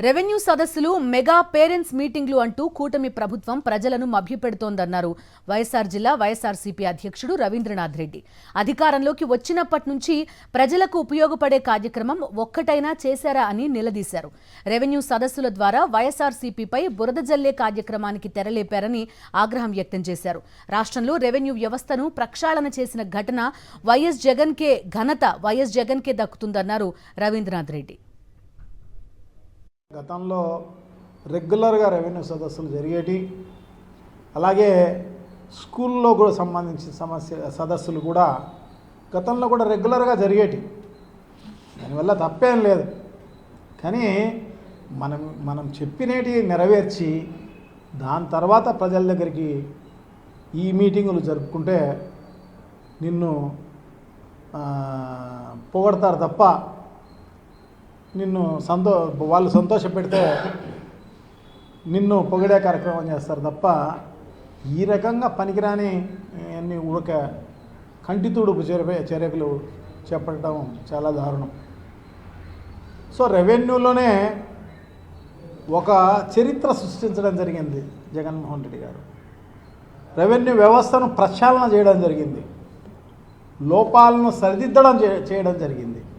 Revenue సదస్సులు mega parents మీటింగ్లు అంటూ కూటమి ప్రభుత్వం ప్రజలను మభ్యపెడుతోందన్నారు వైఎస్ఆర్ జిల్లా వైఎస్ఆర్సీపీ అధ్యక్షుడు రవీంద్రనాథ్ రెడ్డి. అధికారంలోకి వచ్చినప్పటి నుంచి ప్రజలకు ఉపయోగపడే కార్యక్రమం ఒక్కటైనా చేశారా అని నిలదీశారు. రెవెన్యూ సదస్సుల ద్వారా వైఎస్ఆర్సీపీపై బురద జల్లే కార్యక్రమానికి తెరలేపారని ఆగ్రహం వ్యక్తం చేశారు. రాష్ట్రంలో రెవెన్యూ వ్యవస్థను ప్రక్షాళన చేసిన ఘటన వైఎస్ జగన్కే దక్కుతుందన్నారు రవీంద్రనాథ్ రెడ్డి. గతంలో రెగ్యులర్గా రెవెన్యూ సదస్సులు జరిగేటి, అలాగే స్కూల్లో కూడా సంబంధించిన సదస్సులు కూడా గతంలో కూడా రెగ్యులర్గా జరిగేటి. దానివల్ల తప్పేం లేదు. కానీ మనం చెప్పినవి నెరవేర్చి దాని తర్వాత ప్రజల దగ్గరికి ఈ మీటింగులు జరుపుకుంటే నిన్ను పొగడతారు తప్ప వాళ్ళు సంతోషపెడితే నిన్ను పొగిడే కార్యక్రమం చేస్తారు తప్ప ఈ రకంగా పనికిరాని అన్ని ఉడక కంటితుడుపు చర్యలు చేపట్టడం చాలా దారుణం. సో రెవెన్యూలోనే ఒక చరిత్ర సృష్టించడం జరిగింది జగన్మోహన్ రెడ్డి గారు. రెవెన్యూ వ్యవస్థను ప్రక్షాళన చేయడం జరిగింది, లోపాలను సరిదిద్దడం చేయడం జరిగింది.